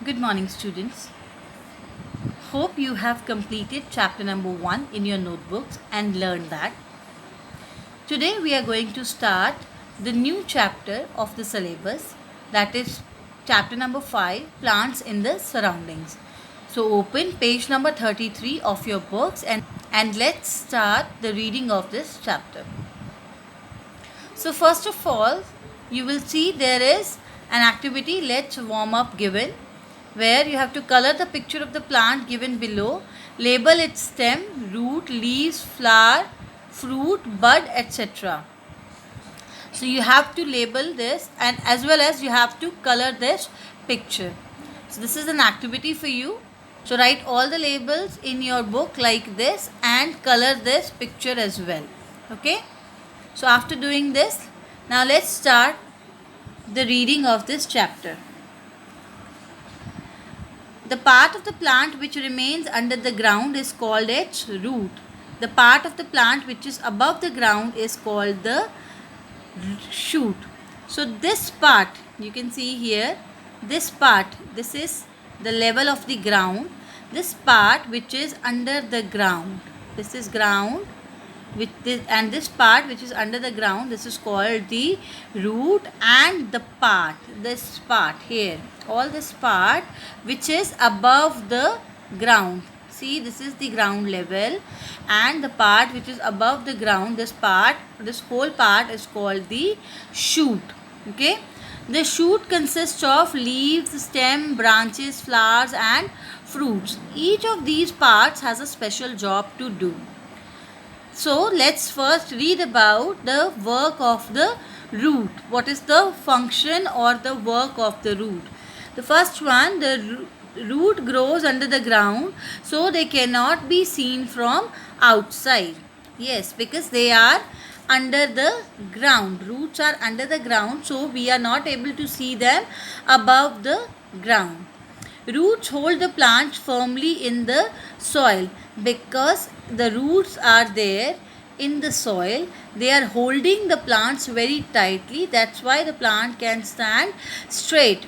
Good morning, students. Hope you have completed chapter number 1 in your notebooks and learned that. Today we are going to start the new chapter of the syllabus, that is chapter number 5, Plants in the Surroundings. So open page number 33 of your books and let's start the reading of this chapter. So first of all, you will see there is an activity, let's warm up, given, where you have to color the picture of the plant given below, label its stem, root, leaves, flower, fruit, bud, etc. So you have to label this, and as well as you have to color this picture. So this is an activity for you. So write all the labels in your book like this and color this picture as well. Okay. So after doing this, now let's start the reading of this chapter. The part of the plant which remains under the ground is called its root. The part of the plant which is above the ground is called the shoot. So this part, you can see here, this part, this is the level of the ground. This part which is under the ground, this is ground, and this part which is under the ground, this is called the root. And the part, this part here, all this part which is above the ground, see, this is the ground level, and the part which is above the ground, this part, this whole part is called the shoot. Okay, the shoot consists of leaves, stem, branches, flowers and fruits. Each of these parts has a special job to do. So let's first read about the work of the root. What is the function or the work of the root? The first one, the root grows under the ground, so they cannot be seen from outside. Yes, because they are under the ground. Roots are under the ground, so we are not able to see them above the ground. Roots hold the plant firmly in the soil. Because the roots are there in the soil, they are holding the plants very tightly. That's why the plant can stand straight.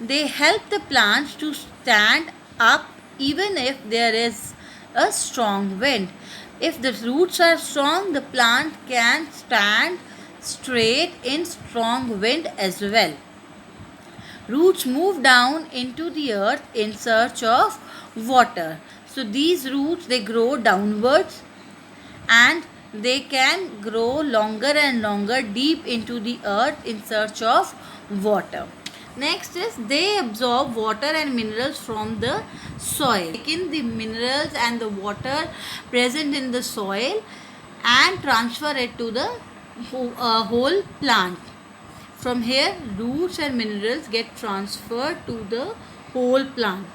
They help the plants to stand up even if there is a strong wind. If the roots are strong, the plant can stand straight in strong wind as well. Roots move down into the earth in search of water. So these roots, they grow downwards and they can grow longer and longer deep into the earth in search of water. Next is they absorb water and minerals from the soil. Taking the minerals and the water present in the soil and transfer it to the whole plant. From here, roots and minerals get transferred to the whole plant.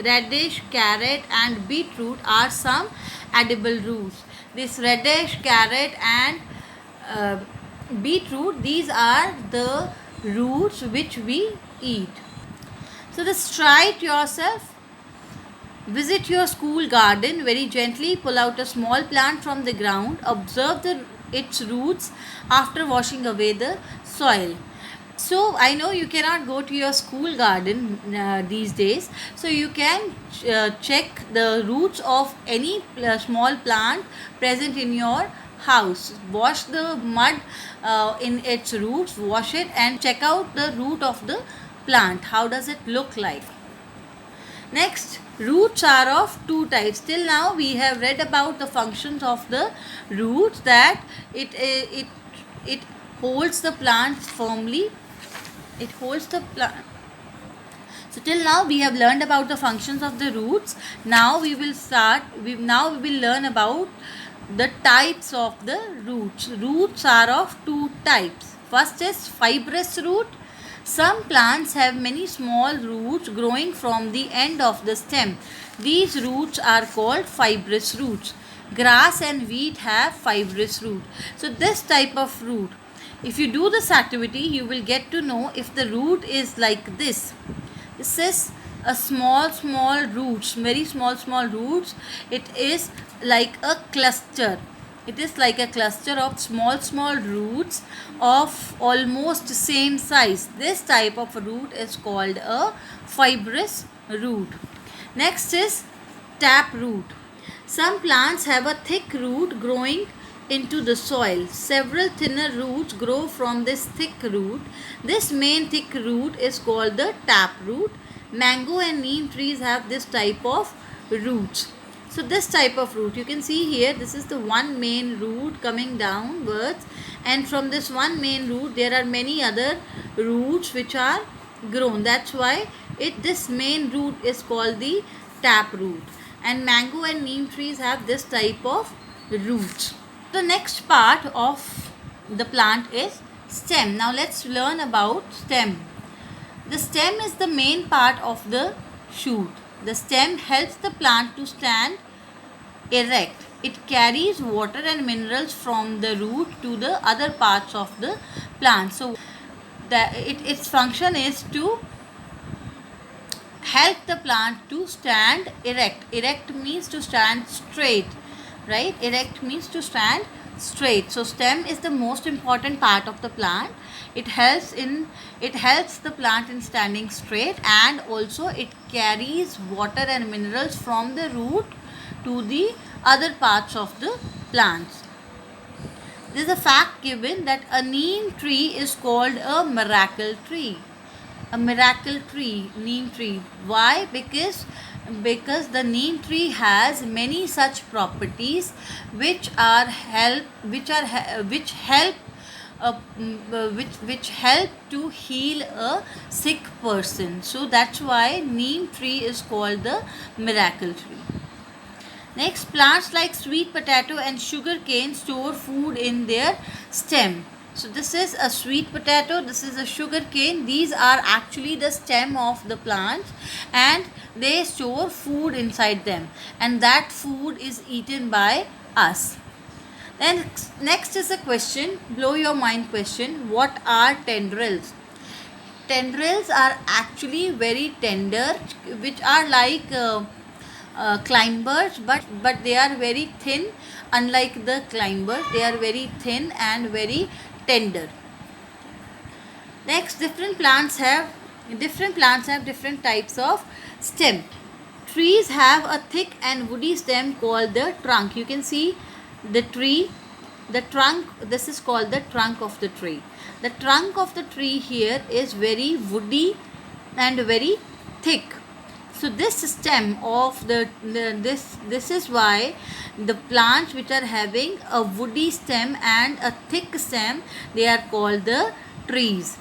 Radish, carrot and beetroot are some edible roots. This radish, carrot and beetroot, these are the roots which we eat. So just try it yourself. Visit your school garden, very gently pull out a small plant from the ground. Observe its roots after washing away the soil. So I know you cannot go to your school garden these days, so you can check the roots of any small plant present in your house. Wash the mud in its roots, wash it and check out the root of the plant. How does it look like? Next, roots are of two types. Till now we have read about the functions of the roots, that it holds the plant firmly. It holds the plant. So till now we have learned about the functions of the roots. Now we will learn about the types of the roots. Roots are of two types. First is fibrous root. Some plants have many small roots growing from the end of the stem. These roots are called fibrous roots. Grass and wheat have fibrous root. So this type of root, if you do this activity, you will get to know if the root is like this. This is a small roots, very small roots. It is like a cluster. It is like a cluster of small roots of almost same size. This type of root is called a fibrous root. Next is tap root. Some plants have a thick root growing into the soil. Several thinner roots grow from this thick root. This main thick root is called the tap root. Mango and neem trees have this type of roots. So this type of root, you can see here, this is the one main root coming downwards, and from this one main root there are many other roots which are grown. That's why this main root is called the tap root. And mango and neem trees have this type of roots. The next part of the plant is stem. Now let's learn about stem. The stem is the main part of the shoot. The stem helps the plant to stand erect. It carries water and minerals from the root to the other parts of the plant. So its function is to help the plant to stand erect. Erect means to stand straight, right? Erect means to stand straight. So stem is the most important part of the plant. It helps the plant in standing straight, and also it carries water and minerals from the root to the other parts of the plants. There is a fact given that a neem tree is called a miracle tree. A miracle tree, neem tree. Why? Because the neem tree has many such properties which help to heal a sick person. So that's why neem tree is called the miracle tree. Next, plants like sweet potato and sugar cane store food in their stem. So this is a sweet potato, this is a sugar cane. These are actually the stem of the plant, and they store food inside them, and that food is eaten by us. Then next is a question, blow your mind question. What are tendrils? Tendrils are actually very tender, which are like climbers, but they are very thin. Unlike the climbers, they are very thin and very tender. Next, different plants have different types of stem. Trees have a thick and woody stem called the trunk. You can see the tree, the trunk. This is called the trunk of the tree. The trunk of the tree here is very woody and very thick. So this stem of this is why the plants which are having a woody stem and a thick stem, they are called the trees.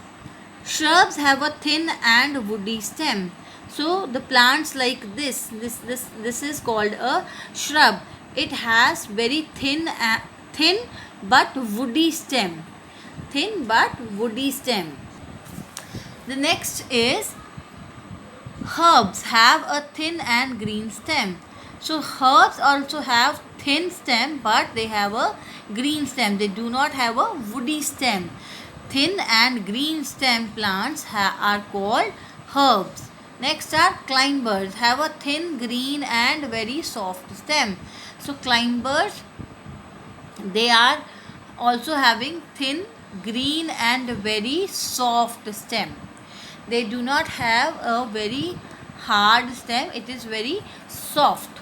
Shrubs have a thin and woody stem. So the plants like this is called a shrub. It has very thin but woody stem. Thin but woody stem. The next is herbs have a thin and green stem. So herbs also have thin stem, but they have a green stem. They do not have a woody stem. Thin and green stem plants are called herbs. Next are climbers, have a thin green and very soft stem. So climbers, they are also having thin green and very soft stem. They do not have a very hard stem, it is very soft.